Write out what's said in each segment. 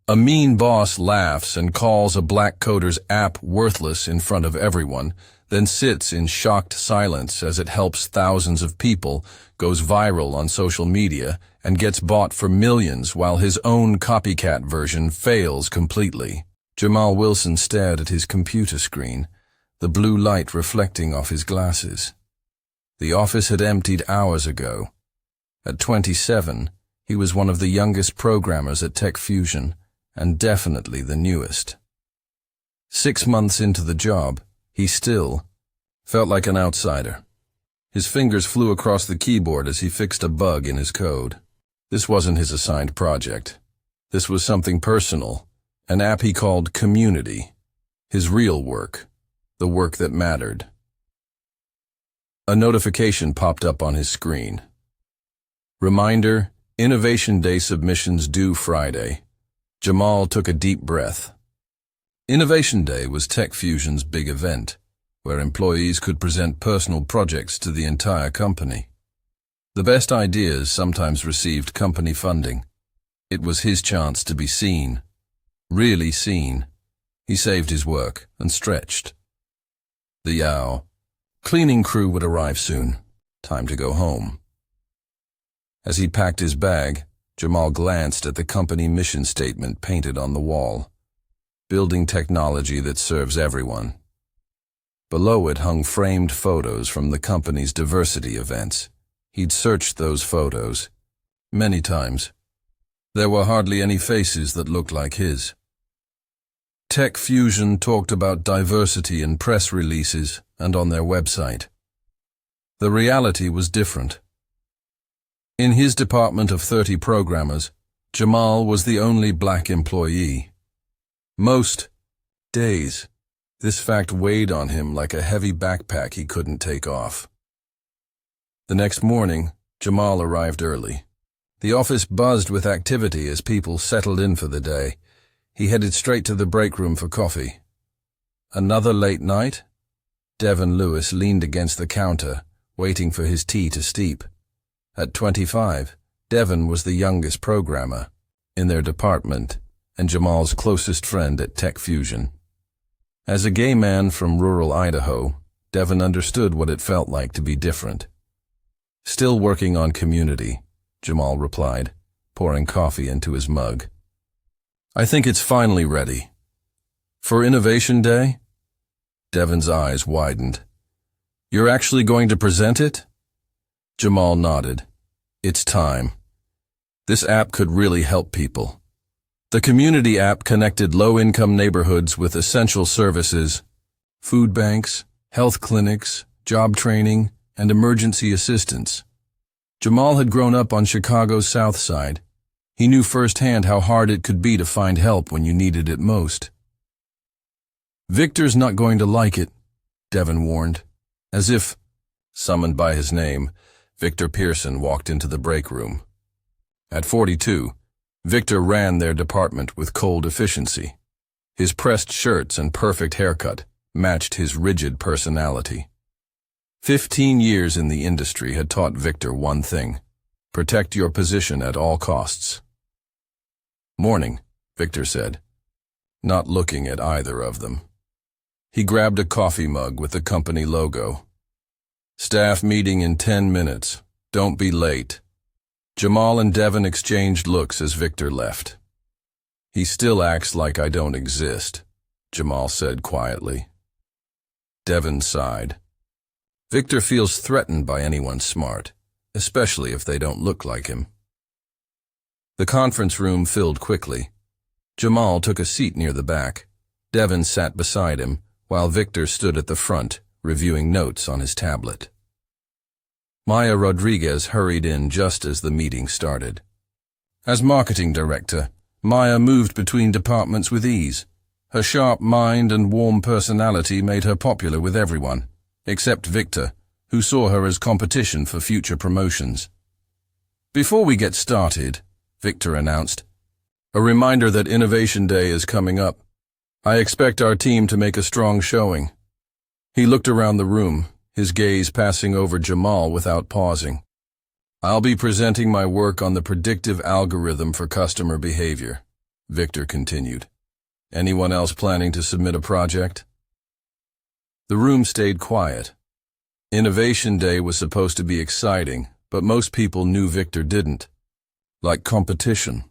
A mean boss laughs and calls a black coder's app worthless in front of everyone, then sits in shocked silence as it helps thousands of people, goes viral on social media, and gets bought for millions while his own copycat version fails completely. Jamal Wilson stared at his computer screen, the blue light reflecting off his glasses. The office had emptied hours ago. At 27, he was one of the youngest programmers at Tech Fusion, and definitely the newest. 6 months into the job, he still felt like an outsider. His fingers flew across the keyboard as he fixed a bug in his code. This wasn't his assigned project. This was something personal, an app he called Community, his real work, the work that mattered. A notification popped up on his screen. Reminder, Innovation Day submissions due Friday. Jamal took a deep breath. Innovation Day was Tech Fusion's big event, where employees could present personal projects to the entire company. The best ideas sometimes received company funding. It was his chance to be seen, really seen. He saved his work and stretched. The cleaning crew would arrive soon. Time to go home. As he packed his bag, Jamal glanced at the company mission statement painted on the wall. Building technology that serves everyone. Below it hung framed photos from the company's diversity events. He'd searched those photos many times. There were hardly any faces that looked like his. Tech Fusion talked about diversity in press releases and on their website. The reality was different. In his department of 30 programmers, Jamal was the only black employee. Most days, this fact weighed on him like a heavy backpack he couldn't take off. The next morning, Jamal arrived early. The office buzzed with activity as people settled in for the day. He headed straight to the break room for coffee. Another late night? Devin Lewis leaned against the counter, waiting for his tea to steep. At 25, Devin was the youngest programmer in their department and Jamal's closest friend at Tech Fusion. As a gay man from rural Idaho, Devin understood what it felt like to be different. Still working on Community, Jamal replied, pouring coffee into his mug. I think it's finally ready. For Innovation Day? Devin's eyes widened. You're actually going to present it? Jamal nodded. It's time. This app could really help people. The Community app connected low-income neighborhoods with essential services, food banks, health clinics, job training, and emergency assistance. Jamal had grown up on Chicago's South Side. He knew firsthand how hard it could be to find help when you needed it most. Victor's not going to like it, Devin warned. As if, summoned by his name, Victor Pearson walked into the break room. At 42, Victor ran their department with cold efficiency. His pressed shirts and perfect haircut matched his rigid personality. 15 years in the industry had taught Victor one thing: protect your position at all costs. Morning, Victor said, not looking at either of them. He grabbed a coffee mug with the company logo. Staff meeting in 10 minutes. Don't be late. Jamal and Devin exchanged looks as Victor left. He still acts like I don't exist, Jamal said quietly. Devin sighed. Victor feels threatened by anyone smart, especially if they don't look like him. The conference room filled quickly. Jamal took a seat near the back. Devin sat beside him, while Victor stood at the front, reviewing notes on his tablet. Maya Rodriguez hurried in just as the meeting started. As marketing director, Maya moved between departments with ease. Her sharp mind and warm personality made her popular with everyone, except Victor, who saw her as competition for future promotions. Before we get started, Victor announced, a reminder that Innovation Day is coming up. I expect our team to make a strong showing. He looked around the room, his gaze passing over Jamal without pausing. I'll be presenting my work on the predictive algorithm for customer behavior. Victor continued. Anyone else planning to submit a project? The room stayed quiet. Innovation Day was supposed to be exciting, but most people knew Victor didn't. Like competition.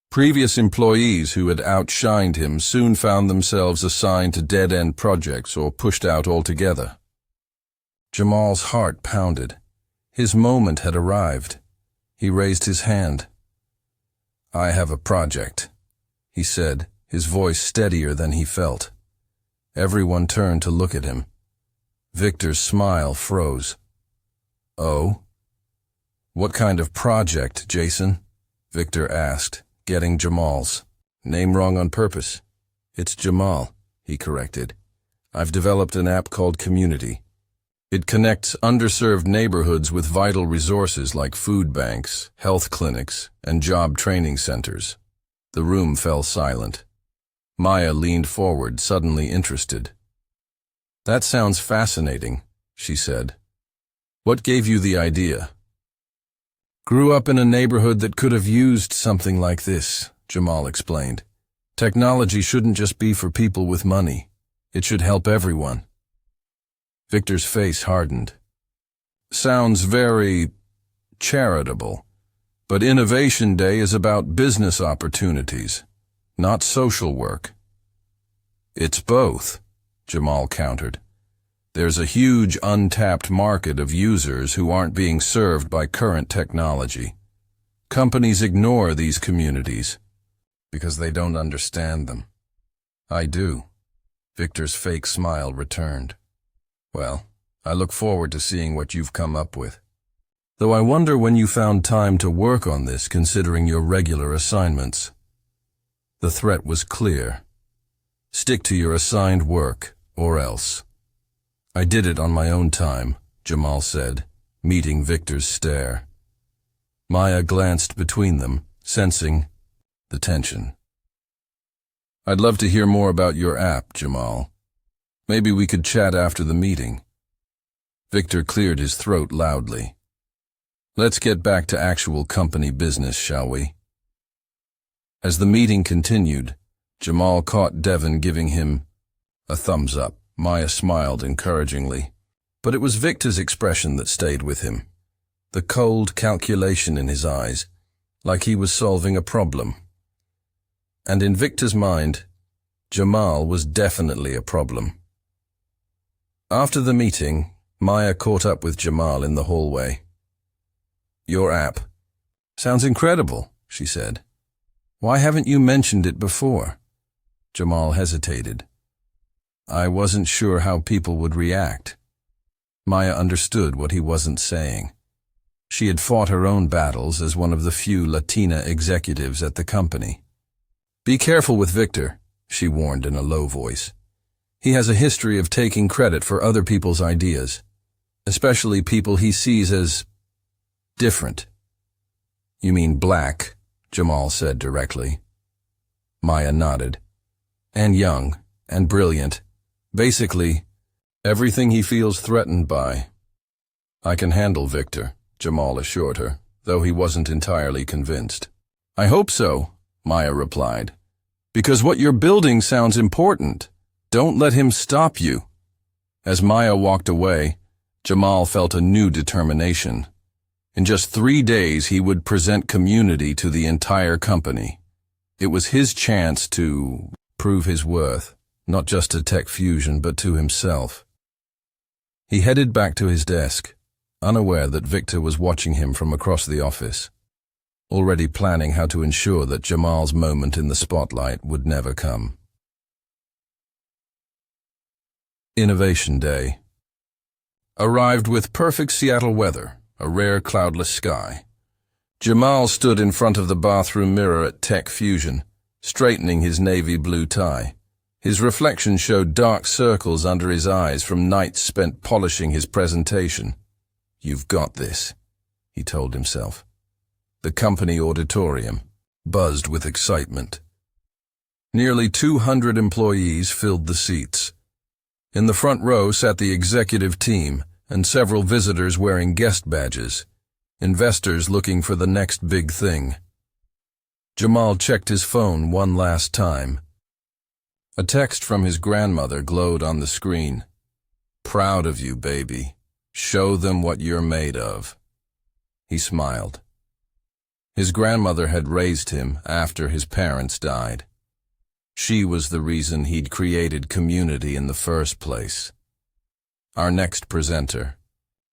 Previous employees who had outshined him soon found themselves assigned to dead-end projects or pushed out altogether. Jamal's heart pounded. His moment had arrived. He raised his hand. I have a project, he said, his voice steadier than he felt. Everyone turned to look at him. Victor's smile froze. Oh? What kind of project, Jason? Victor asked, getting Jamal's name wrong on purpose. It's Jamal, he corrected. I've developed an app called Community. It connects underserved neighborhoods with vital resources like food banks, health clinics, and job training centers. The room fell silent. Maya leaned forward, suddenly interested. That sounds fascinating, she said. What gave you the idea? Grew up in a neighborhood that could have used something like this, Jamal explained. Technology shouldn't just be for people with money. It should help everyone. Victor's face hardened. Sounds very charitable, but Innovation Day is about business opportunities, not social work. It's both, Jamal countered. There's a huge untapped market of users who aren't being served by current technology. Companies ignore these communities because they don't understand them. I do. Victor's fake smile returned. Well, I look forward to seeing what you've come up with. Though I wonder when you found time to work on this considering your regular assignments. The threat was clear. Stick to your assigned work, or else. I did it on my own time, Jamal said, meeting Victor's stare. Maya glanced between them, sensing the tension. I'd love to hear more about your app, Jamal. Maybe we could chat after the meeting. Victor cleared his throat loudly. Let's get back to actual company business, shall we? As the meeting continued, Jamal caught Devon giving him a thumbs up. Maya smiled encouragingly, but it was Victor's expression that stayed with him. The cold calculation in his eyes, like he was solving a problem. And in Victor's mind, Jamal was definitely a problem. After the meeting, Maya caught up with Jamal in the hallway. Your app. Sounds incredible, she said. Why haven't you mentioned it before? Jamal hesitated. I wasn't sure how people would react. Maya understood what he wasn't saying. She had fought her own battles as one of the few Latina executives at the company. Be careful with Victor, she warned in a low voice. He has a history of taking credit for other people's ideas, especially people he sees as different. You mean black, Jamal said directly. Maya nodded. And young, and brilliant. Basically, everything he feels threatened by. I can handle Victor, Jamal assured her, though he wasn't entirely convinced. I hope so, Maya replied. Because what you're building sounds important. Don't let him stop you. As Maya walked away, Jamal felt a new determination. In just 3 days, he would present Community to the entire company. It was his chance to prove his worth, not just to Tech Fusion, but to himself. He headed back to his desk, unaware that Victor was watching him from across the office, already planning how to ensure that Jamal's moment in the spotlight would never come. Innovation Day arrived with perfect Seattle weather, a rare cloudless sky. Jamal stood in front of the bathroom mirror at Tech Fusion, straightening his navy blue tie. His reflection showed dark circles under his eyes from nights spent polishing his presentation. You've got this, he told himself. The company auditorium buzzed with excitement. Nearly 200 employees filled the seats. In the front row sat the executive team and several visitors wearing guest badges, investors looking for the next big thing. Jamal checked his phone one last time. A text from his grandmother glowed on the screen. "Proud of you, baby. Show them what you're made of." He smiled. His grandmother had raised him after his parents died. She was the reason he'd created community in the first place. Our next presenter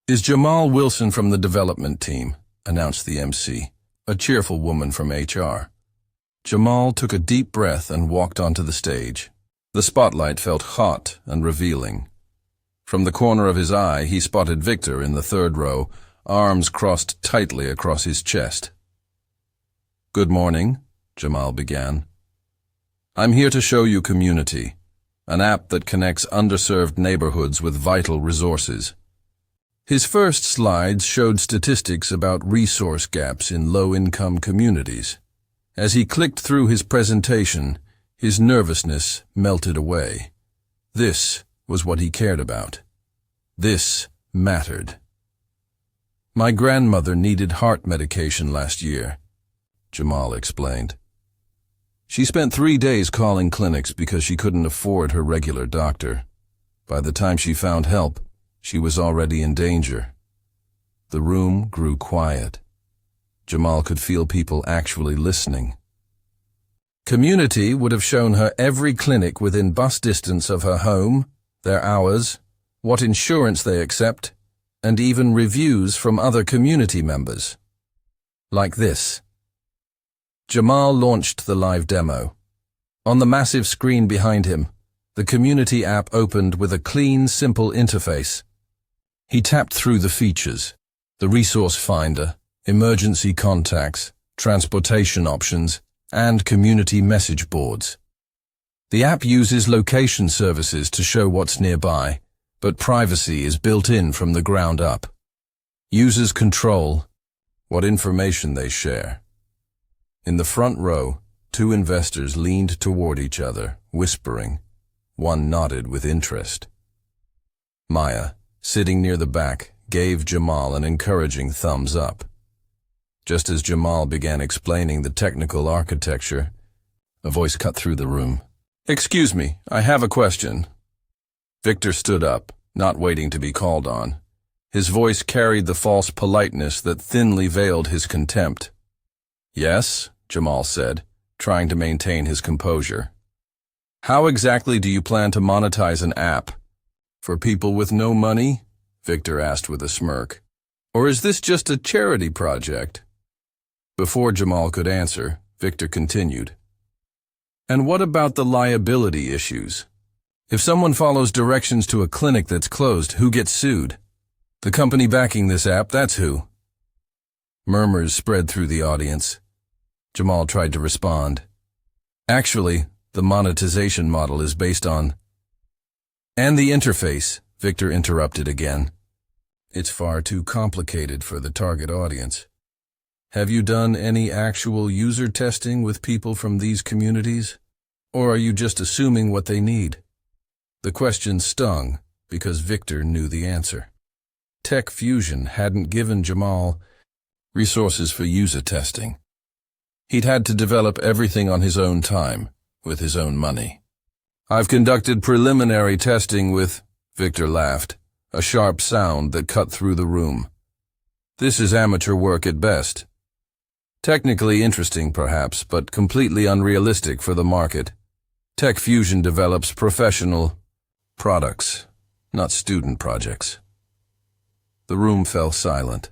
is Jamal Wilson from the development team, announced the MC, a cheerful woman from HR. Jamal took a deep breath and walked onto the stage. The spotlight felt hot and revealing. From the corner of his eye, he spotted Victor in the third row, arms crossed tightly across his chest. "Good morning," Jamal began. "I'm here to show you Community, an app that connects underserved neighborhoods with vital resources." His first slides showed statistics about resource gaps in low-income communities. As he clicked through his presentation, his nervousness melted away. This was what he cared about. This mattered. "My grandmother needed heart medication last year," Jamal explained. "She spent 3 days calling clinics because she couldn't afford her regular doctor. By the time she found help, she was already in danger." The room grew quiet. Jamal could feel people actually listening. Community would have shown her every clinic within bus distance of her home, their hours, what insurance they accept, and even reviews from other community members. Like this. Jamal launched the live demo. On the massive screen behind him, the Community app opened with a clean, simple interface. He tapped through the features: the resource finder, emergency contacts, transportation options, and community message boards. The app uses location services to show what's nearby, but privacy is built in from the ground up. Users control what information they share. In the front row, 2 investors leaned toward each other, whispering. One nodded with interest. Maya, sitting near the back, gave Jamal an encouraging thumbs up. Just as Jamal began explaining the technical architecture, a voice cut through the room. "Excuse me, I have a question." Victor stood up, not waiting to be called on. His voice carried the false politeness that thinly veiled his contempt. "Yes," Jamal said, trying to maintain his composure. "How exactly do you plan to monetize an app? For people with no money?" Victor asked with a smirk. "Or is this just a charity project?" Before Jamal could answer, Victor continued. "And what about the liability issues? If someone follows directions to a clinic that's closed, who gets sued? The company backing this app, that's who." Murmurs spread through the audience. Jamal tried to respond. "Actually, the monetization model is based on—" "And the interface," Victor interrupted again. "It's far too complicated for the target audience. Have you done any actual user testing with people from these communities? Or are you just assuming what they need?" The question stung because Victor knew the answer. Tech Fusion hadn't given Jamal resources for user testing. He'd had to develop everything on his own time, with his own money. "I've conducted preliminary testing with—" Victor laughed, a sharp sound that cut through the room. "This is amateur work at best. Technically interesting, perhaps, but completely unrealistic for the market. Tech Fusion develops professional products, not student projects." The room fell silent.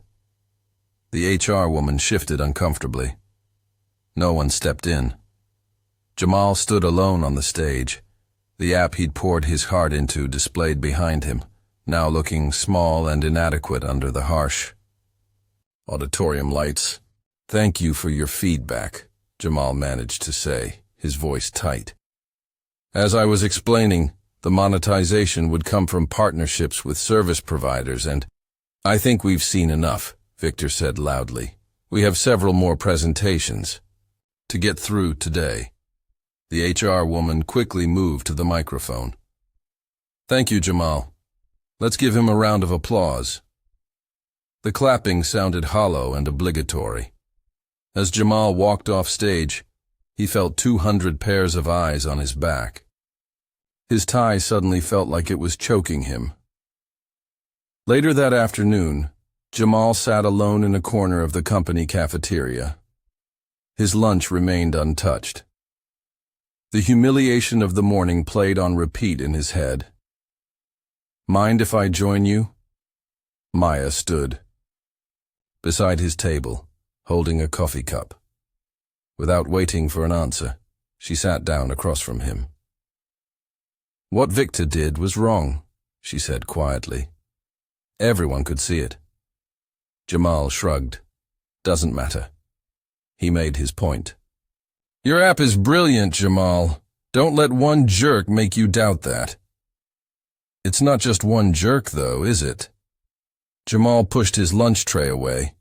The HR woman shifted uncomfortably. No one stepped in. Jamal stood alone on the stage, the app he'd poured his heart into displayed behind him, now looking small and inadequate under the harsh auditorium lights. "Thank you for your feedback," Jamal managed to say, his voice tight. "As I was explaining, the monetization would come from partnerships with service providers, and—" "I think we've seen enough," Victor said loudly. "We have several more presentations to get through today." The HR woman quickly moved to the microphone. "Thank you, Jamal. Let's give him a round of applause." The clapping sounded hollow and obligatory. As Jamal walked off stage, he felt 200 pairs of eyes on his back. His tie suddenly felt like it was choking him. Later that afternoon, Jamal sat alone in a corner of the company cafeteria. His lunch remained untouched. The humiliation of the morning played on repeat in his head. "Mind if I join you?" Maya stood beside his table, holding a coffee cup. Without waiting for an answer, she sat down across from him. "What Victor did was wrong," she said quietly. "Everyone could see it." Jamal shrugged. "Doesn't matter." He made his point. "Your app is brilliant, Jamal. Don't let one jerk make you doubt that." "It's not just one jerk, though, is it?" Jamal pushed his lunch tray away.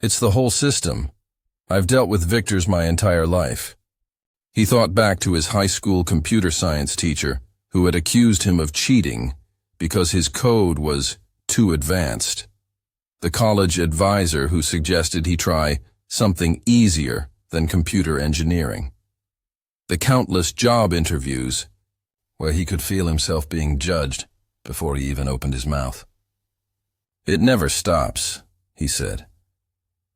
"It's the whole system. I've dealt with Victors my entire life." He thought back to his high school computer science teacher, who had accused him of cheating because his code was too advanced. The college advisor who suggested he try something easier than computer engineering. The countless job interviews where he could feel himself being judged before he even opened his mouth. "It never stops," he said.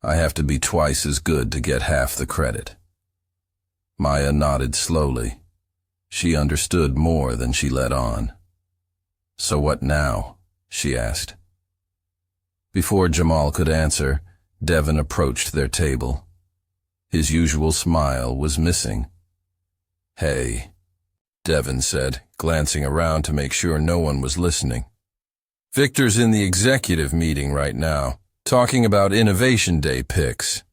"I have to be twice as good to get half the credit." Maya nodded slowly. She understood more than she let on. "So what now?" she asked. Before Jamal could answer, Devin approached their table. His usual smile was missing. "Hey," Devin said, glancing around to make sure no one was listening. "Victor's in the executive meeting right now, talking about Innovation Day picks."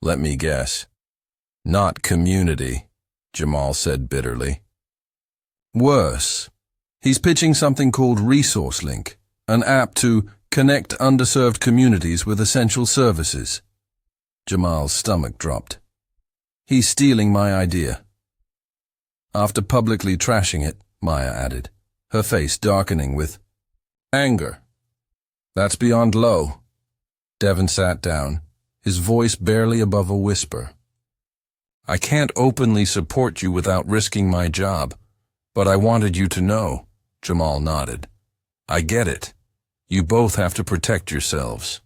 "Let me guess. Not community," Jamal said bitterly. "Worse. He's pitching something called Resource Link, an app to connect underserved communities with essential services." Jamal's stomach dropped. "He's stealing my idea." After publicly trashing it, Maya added, her face darkening with anger. "That's beyond low." Devin sat down, his voice barely above a whisper. "I can't openly support you without risking my job, but I wanted you to know." Jamal nodded. "I get it. You both have to protect yourselves."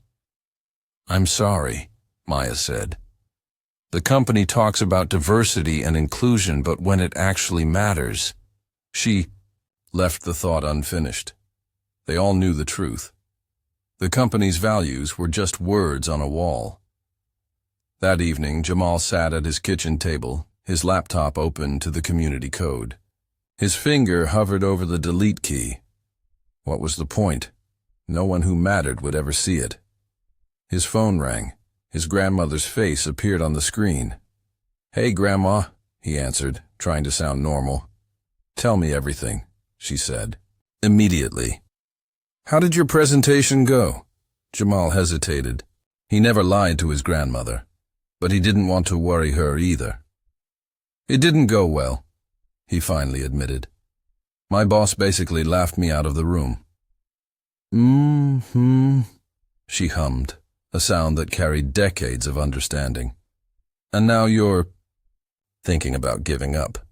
"I'm sorry," Maya said. "The company talks about diversity and inclusion, but when it actually matters..." She left the thought unfinished. They all knew the truth. The company's values were just words on a wall. That evening, Jamal sat at his kitchen table, his laptop open to the community code. His finger hovered over the delete key. What was the point? No one who mattered would ever see it. His phone rang. His grandmother's face appeared on the screen. "Hey, Grandma," he answered, trying to sound normal. "Tell me everything," she said. Immediately. "How did your presentation go?" Jamal hesitated. He never lied to his grandmother, but he didn't want to worry her either. "It didn't go well," he finally admitted. "My boss basically laughed me out of the room." She hummed, a sound that carried decades of understanding. "And now you're thinking about giving up."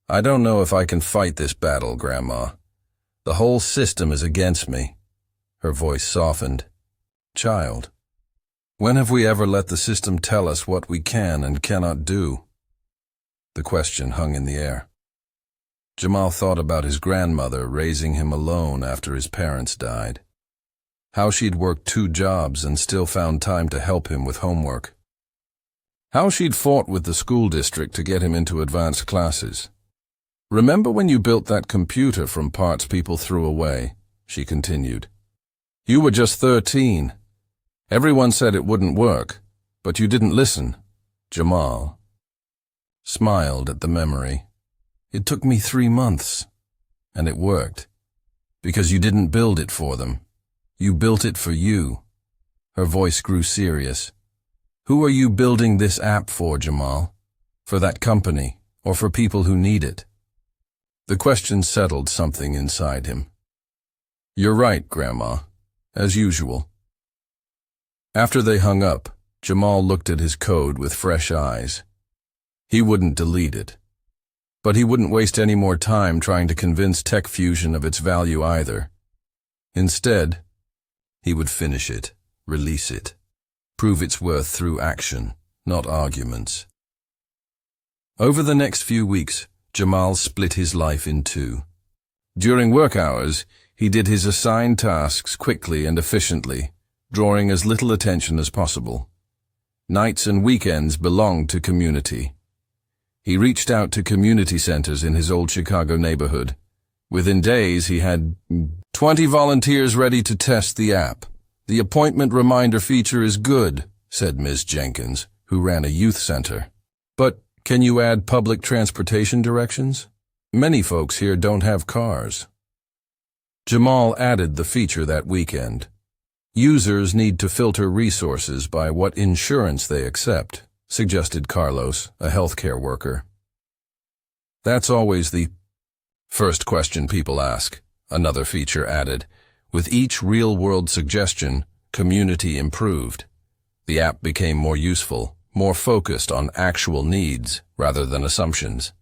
"I don't know if I can fight this battle, Grandma. The whole system is against me." Her voice softened. "Child, when have we ever let the system tell us what we can and cannot do?" The question hung in the air. Jamal thought about his grandmother raising him alone after his parents died. How she'd worked 2 jobs and still found time to help him with homework. How she'd fought with the school district to get him into advanced classes. "Remember when you built that computer from parts people threw away?" she continued. "You were just 13. Everyone said it wouldn't work, but you didn't listen." Jamal smiled at the memory. "It took me 3 months, and it worked. Because you didn't build it for them. You built it for you." Her voice grew serious. "Who are you building this app for, Jamal? For that company, or for people who need it?" The question settled something inside him. "You're right, Grandma, as usual." After they hung up, Jamal looked at his code with fresh eyes. He wouldn't delete it. But he wouldn't waste any more time trying to convince Tech Fusion of its value either. Instead, he would finish it, release it, prove its worth through action, not arguments. Over the next few weeks, Jamal split his life in two. During work hours, he did his assigned tasks quickly and efficiently, drawing as little attention as possible. Nights and weekends belonged to community. He reached out to community centers in his old Chicago neighborhood. Within days, he had 20 volunteers ready to test the app. "The appointment reminder feature is good," said Ms. Jenkins, who ran a youth center. "But can you add public transportation directions? Many folks here don't have cars." Jamal added the feature that weekend. "Users need to filter resources by what insurance they accept," suggested Carlos, a healthcare worker. "That's always the first question people ask," another feature added. With each real-world suggestion, community improved. The app became more useful, more focused on actual needs rather than assumptions.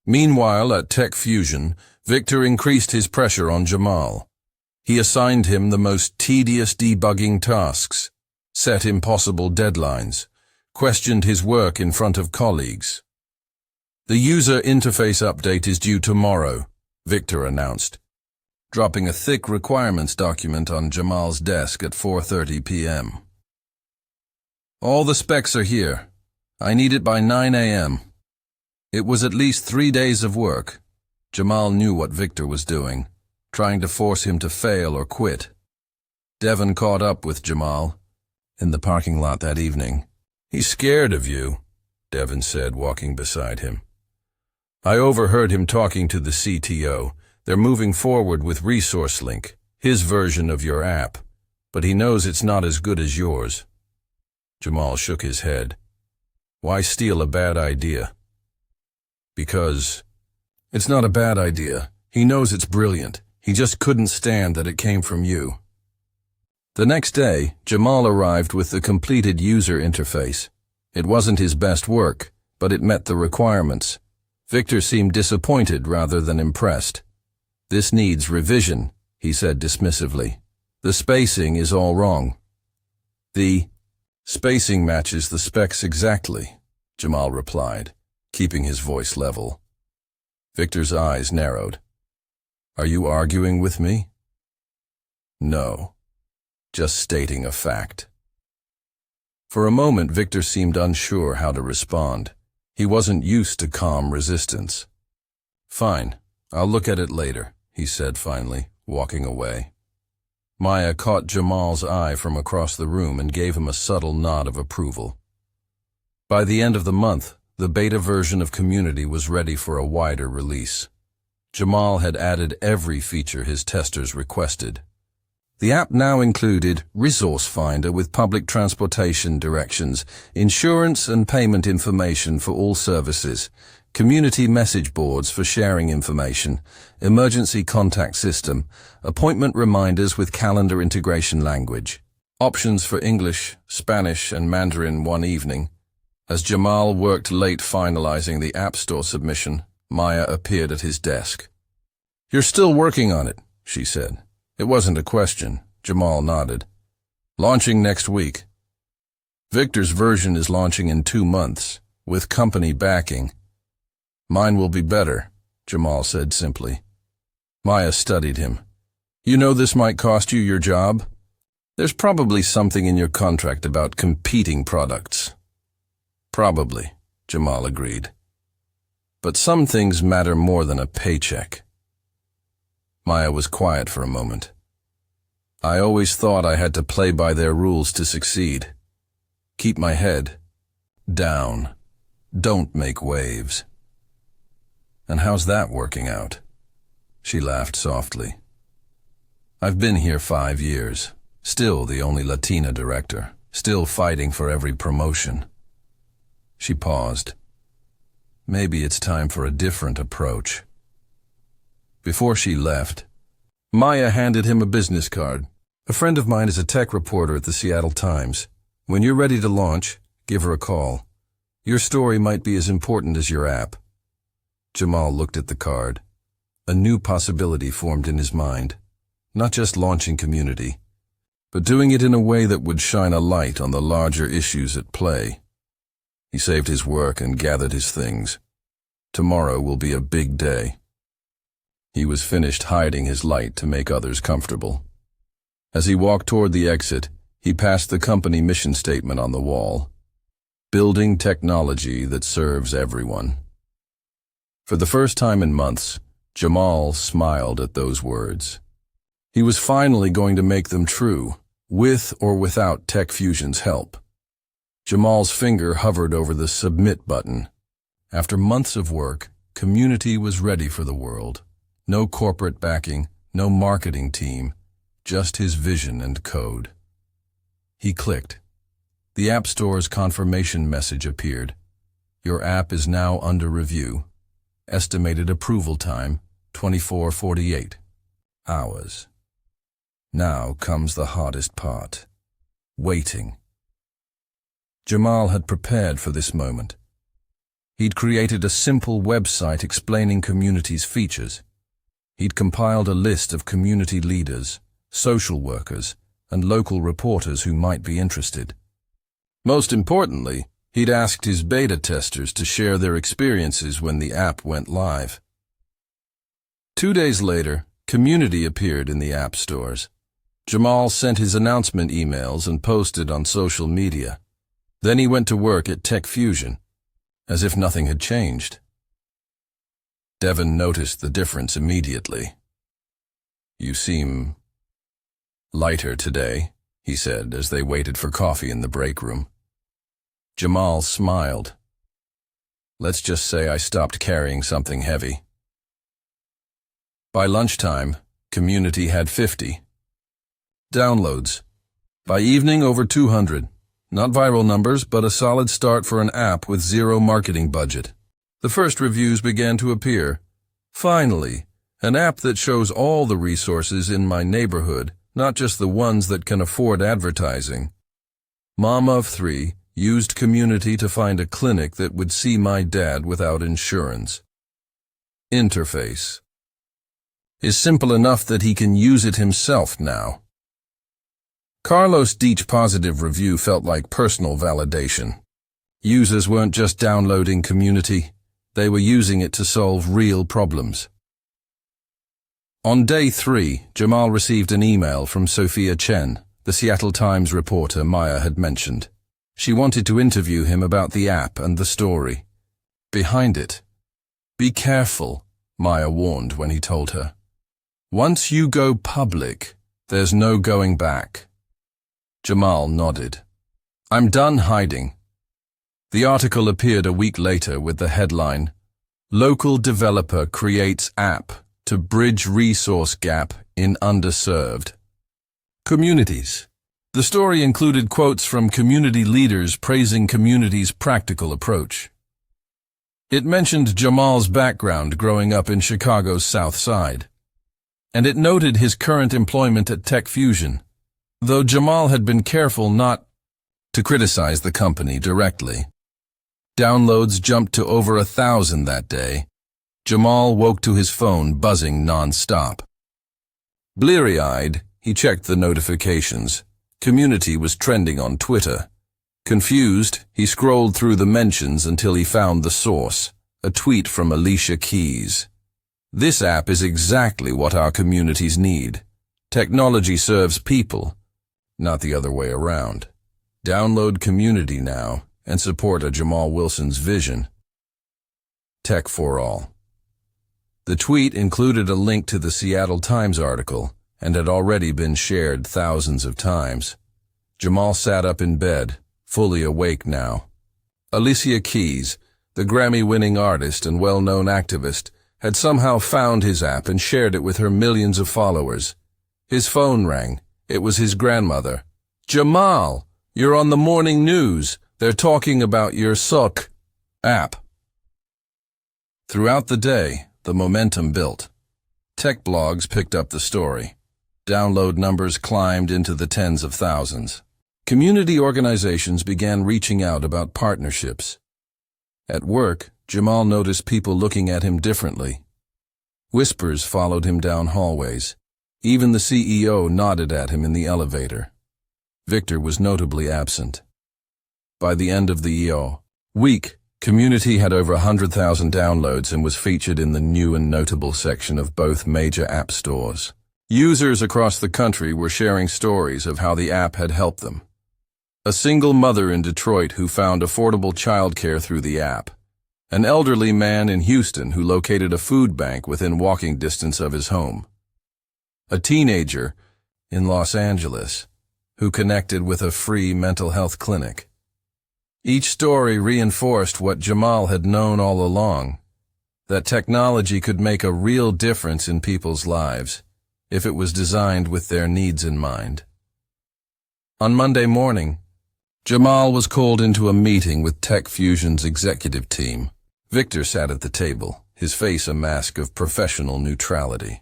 Meanwhile, at Tech Fusion, Victor increased his pressure on Jamal. He assigned him the most tedious debugging tasks, set impossible deadlines, questioned his work in front of colleagues. "The user interface update is due tomorrow," Victor announced, dropping a thick requirements document on Jamal's desk at 4:30 p.m. "All the specs are here. I need it by 9 a.m. It was at least 3 days of work. Jamal knew what Victor was doing, trying to force him to fail or quit. Devon caught up with Jamal in the parking lot that evening. "He's scared of you," Devon said, walking beside him. "I overheard him talking to the CTO. They're moving forward with ResourceLink, his version of your app, but he knows it's not as good as yours." Jamal shook his head. "Why steal a bad idea?" "Because it's not a bad idea. He knows it's brilliant. He just couldn't stand that it came from you." The next day, Jamal arrived with the completed user interface. It wasn't his best work, but it met the requirements. Victor seemed disappointed rather than impressed. "This needs revision," he said dismissively. "The spacing is all wrong." "The spacing matches the specs exactly," Jamal replied, keeping his voice level. Victor's eyes narrowed. "Are you arguing with me?" "No. Just stating a fact." For a moment, Victor seemed unsure how to respond. He wasn't used to calm resistance. "Fine, I'll look at it later," he said finally, walking away. Maya caught Jamal's eye from across the room and gave him a subtle nod of approval. By the end of the month, the beta version of Community was ready for a wider release. Jamal had added every feature his testers requested. The app now included Resource Finder with public transportation directions, insurance and payment information for all services, community message boards for sharing information, emergency contact system, appointment reminders with calendar integration language, options for English, Spanish, and Mandarin one evening. As Jamal worked late finalizing the App Store submission, Maya appeared at his desk. "You're still working on it," she said. It wasn't a question. Jamal nodded. "Launching next week. Victor's version is launching in 2 months, with company backing. Mine will be better," Jamal said simply. Maya studied him. "You know this might cost you your job? There's probably something in your contract about competing products." "Probably," Jamal agreed. "But some things matter more than a paycheck." Maya was quiet for a moment. "I always thought I had to play by their rules to succeed. Keep my head down. Don't make waves." "And how's that working out?" She laughed softly. "I've been here 5 years, still the only Latina director, still fighting for every promotion." She paused. "Maybe it's time for a different approach." Before she left, Maya handed him a business card. "A friend of mine is a tech reporter at the Seattle Times. When you're ready to launch, give her a call. Your story might be as important as your app. Jamal looked at the card. A new possibility formed in his mind. Not just launching community, but doing it in a way that would shine a light on the larger issues at play. He saved his work and gathered his things. Tomorrow will be a big day. He was finished hiding his light to make others comfortable. As he walked toward the exit, he passed the company mission statement on the wall. Building technology that serves everyone. For the first time in months, Jamal smiled at those words. He was finally going to make them true, with or without Tech Fusion's help. Jamal's finger hovered over the submit button. After months of work, community was ready for the world. No corporate backing, no marketing team, just his vision and code. He clicked. The App Store's confirmation message appeared. Your app is now under review. Estimated approval time, 24-48 hours. Now comes the hardest part. Waiting. Jamal had prepared for this moment. He'd created a simple website explaining community's features. He'd compiled a list of community leaders, social workers, and local reporters who might be interested. Most importantly, he'd asked his beta testers to share their experiences when the app went live. 2 days later, community appeared in the app stores. Jamal sent his announcement emails and posted on social media. Then he went to work at Tech Fusion, as if nothing had changed. Devon noticed the difference immediately. You seem lighter today, he said as they waited for coffee in the break room. Jamal smiled. Let's just say I stopped carrying something heavy. By lunchtime, community had 50 downloads. By evening, over 200. Not viral numbers, but a solid start for an app with zero marketing budget. The first reviews began to appear. Finally, an app that shows all the resources in my neighborhood, not just the ones that can afford advertising. Mom of 3 used community to find a clinic that would see my dad without insurance. Interface is simple enough that he can use it himself now. Carlos Deitch's positive review felt like personal validation. Users weren't just downloading community, they were using it to solve real problems. On day 3, Jamal received an email from Sophia Chen, the Seattle Times reporter Maya had mentioned. She wanted to interview him about the app and the story. Behind it. Be careful, Maya warned when he told her. Once you go public, there's no going back. Jamal nodded. I'm done hiding. The article appeared a week later with the headline, Local Developer Creates App to Bridge Resource Gap in Underserved Communities. The story included quotes from community leaders praising community's practical approach. It mentioned Jamal's background growing up in Chicago's South Side, and it noted his current employment at Tech Fusion, though Jamal had been careful not to criticize the company directly. Downloads jumped to over 1,000 that day. Jamal woke to his phone buzzing non-stop. Bleary-eyed, he checked the notifications. Community was trending on Twitter. Confused, he scrolled through the mentions until he found the source, a tweet from Alicia Keys. This app is exactly what our communities need. Technology serves people, not the other way around. Download community now and support a Jamal Wilson's vision. Tech for all. The tweet included a link to the Seattle Times article and had already been shared thousands of times. Jamal sat up in bed, fully awake now. Alicia Keys, the Grammy-winning artist and well-known activist, had somehow found his app and shared it with her millions of followers. His phone rang. It was his grandmother. Jamal, you're on the morning news. They're talking about your SOC app. Throughout the day, the momentum built. Tech blogs picked up the story. Download numbers climbed into the tens of thousands. Community organizations began reaching out about partnerships. At work, Jamal noticed people looking at him differently. Whispers followed him down hallways. Even the CEO nodded at him in the elevator. Victor was notably absent. By the end of the week, Community had over 100,000 downloads and was featured in the new and notable section of both major app stores. Users across the country were sharing stories of how the app had helped them. A single mother in Detroit who found affordable childcare through the app. An elderly man in Houston who located a food bank within walking distance of his home. A teenager in Los Angeles who connected with a free mental health clinic. Each story reinforced what Jamal had known all along, that technology could make a real difference in people's lives if it was designed with their needs in mind. On Monday morning, Jamal was called into a meeting with Tech Fusion's executive team. Victor sat at the table, his face a mask of professional neutrality.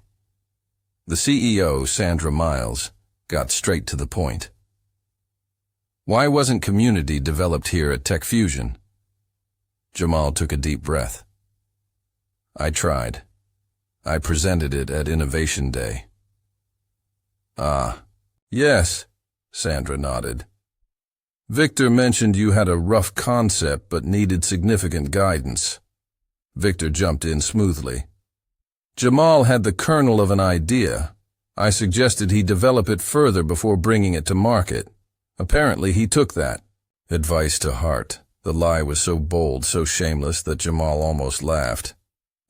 The CEO, Sandra Miles, got straight to the point. Why wasn't Community developed here at Tech Fusion? Jamal took a deep breath. I tried. I presented it at Innovation Day. Ah, yes, Sandra nodded. Victor mentioned you had a rough concept but needed significant guidance. Victor jumped in smoothly. Jamal had the kernel of an idea. I suggested he develop it further before bringing it to market. Apparently he took that advice to heart. The lie was so bold, so shameless that Jamal almost laughed.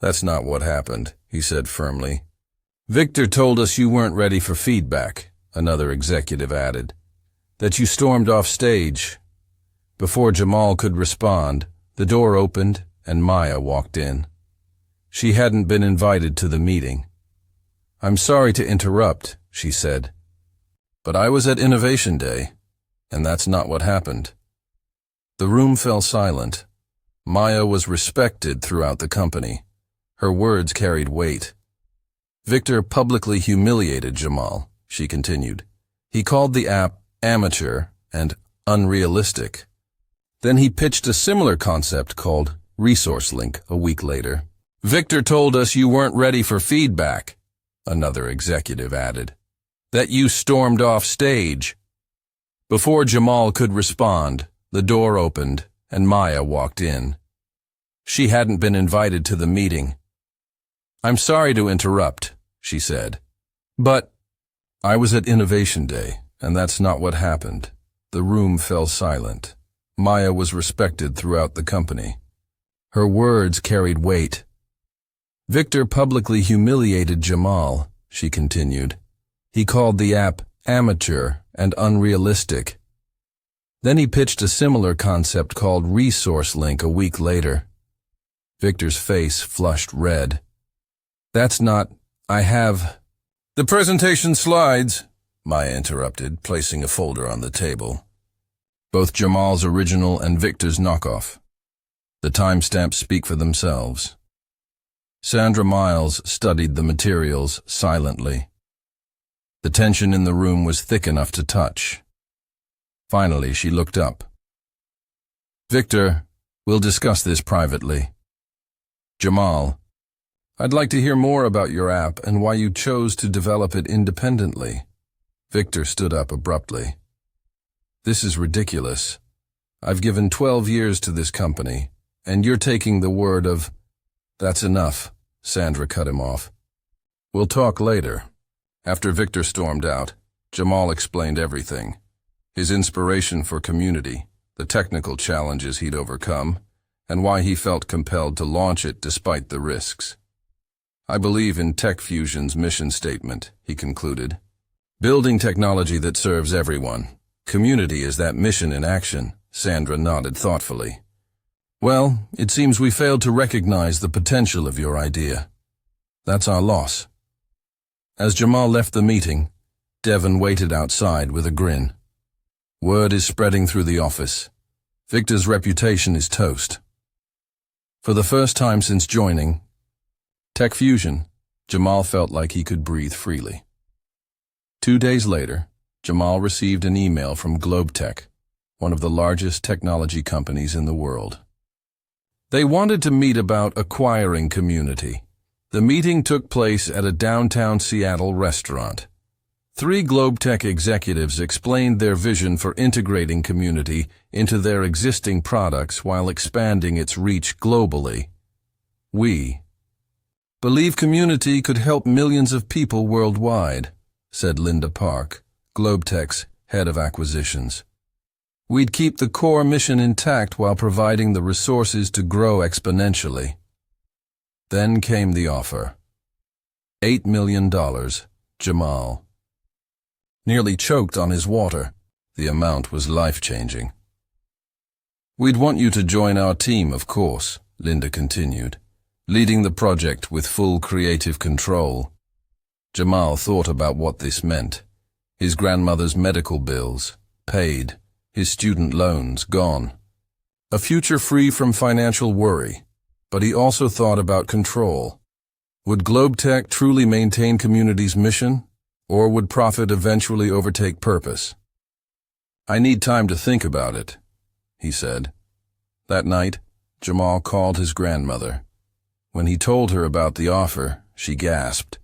That's not what happened, he said firmly. Victor told us you weren't ready for feedback, another executive added. That you stormed off stage. Before Jamal could respond, the door opened and Maya walked in. She hadn't been invited to the meeting. I'm sorry to interrupt, she said. But I was at Innovation Day, and that's not what happened. The room fell silent. Maya was respected throughout the company. Her words carried weight. Victor publicly humiliated Jamal, she continued. He called the app amateur and unrealistic. Then he pitched a similar concept called Resource Link a week later. Victor told us you weren't ready for feedback, another executive added. That you stormed off stage. Before Jamal could respond, the door opened and Maya walked in. She hadn't been invited to the meeting. I'm sorry to interrupt, she said. But I was at Innovation Day, and that's not what happened. The room fell silent. Maya was respected throughout the company. Her words carried weight. Victor publicly humiliated Jamal, she continued. He called the app amateur and unrealistic. Then he pitched a similar concept called Resource Link a week later. Victor's face flushed red. That's not, I have... The presentation slides, Maya interrupted, placing a folder on the table. Both Jamal's original and Victor's knockoff. The timestamps speak for themselves. Sandra Miles studied the materials silently. The tension in the room was thick enough to touch. Finally, she looked up. Victor, we'll discuss this privately. Jamal, I'd like to hear more about your app and why you chose to develop it independently. Victor stood up abruptly. This is ridiculous. I've given 12 years to this company, and you're taking the word of... That's enough, Sandra cut him off. We'll talk later. After Victor stormed out, Jamal explained everything. His inspiration for Community, the technical challenges he'd overcome, and why he felt compelled to launch it despite the risks. I believe in Tech Fusion's mission statement, he concluded. Building technology that serves everyone. Community is that mission in action, Sandra nodded thoughtfully. Well, it seems we failed to recognize the potential of your idea. That's our loss. As Jamal left the meeting, Devon waited outside with a grin. Word is spreading through the office. Victor's reputation is toast. For the first time since joining Tech Fusion, Jamal felt like he could breathe freely. 2 days later, Jamal received an email from Globetech, one of the largest technology companies in the world. They wanted to meet about acquiring Community. The meeting took place at a downtown Seattle restaurant. 3 Globetech executives explained their vision for integrating Community into their existing products while expanding its reach globally. "We believe Community could help millions of people worldwide," said Linda Park, Globetech's head of acquisitions. "We'd keep the core mission intact while providing the resources to grow exponentially." Then came the offer. $8 million, Jamal. Nearly choked on his water. The amount was life-changing. "We'd want you to join our team, of course," Linda continued, leading the project with full creative control. Jamal thought about what this meant. His grandmother's medical bills, paid, his student loans, gone. A future free from financial worry. But he also thought about control. Would Globetech truly maintain Community's mission, or would profit eventually overtake purpose? "I need time to think about it," he said. That night, Jamal called his grandmother. When he told her about the offer, she gasped.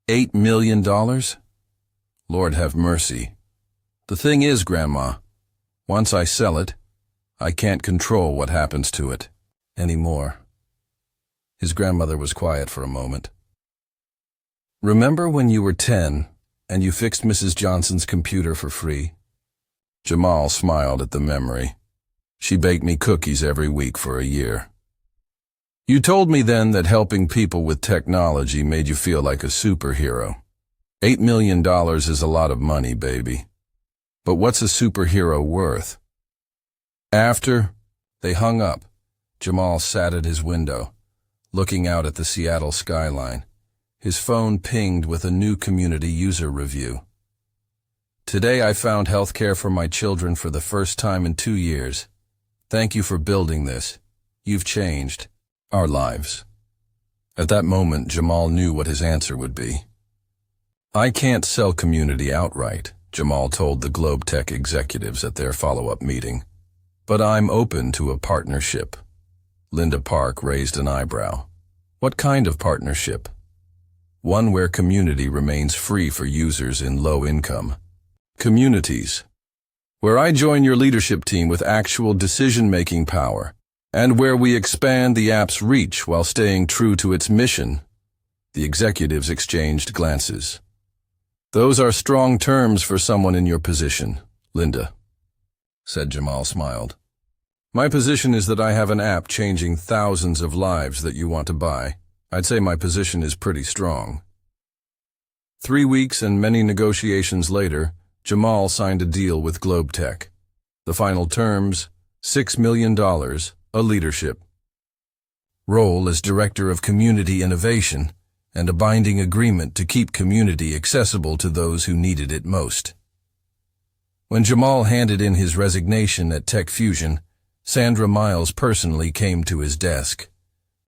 $8 million? Lord have mercy. "The thing is, Grandma, once I sell it, I can't control what happens to it anymore." His grandmother was quiet for a moment. "Remember when you were 10 and you fixed Mrs. Johnson's computer for free?" Jamal smiled at the memory. "She baked me cookies every week for a year. You told me then that helping people with technology made you feel like a superhero. $8 million is a lot of money, baby. But what's a superhero worth?" After they hung up, Jamal sat at his window, looking out at the Seattle skyline. His phone pinged with a new Community user review. "Today I found healthcare for my children for the first time in 2 years. Thank you for building this. You've changed our lives." At that moment, Jamal knew what his answer would be. "I can't sell Community outright," Jamal told the Globetech executives at their follow-up meeting. "But I'm open to a partnership." Linda Park raised an eyebrow. "What kind of partnership?" "One where Community remains free for users in low income. Communities, where I join your leadership team with actual decision-making power, and where we expand the app's reach while staying true to its mission." The executives exchanged glances. "Those are strong terms for someone in your position, Linda," said Jamal smiled. "My position is that I have an app changing thousands of lives that you want to buy. I'd say my position is pretty strong." 3 weeks and many negotiations later, Jamal signed a deal with Globetech. The final terms, $6 million, a leadership role as Director of Community Innovation, and a binding agreement to keep Community accessible to those who needed it most. When Jamal handed in his resignation at Tech Fusion, Sandra Miles personally came to his desk.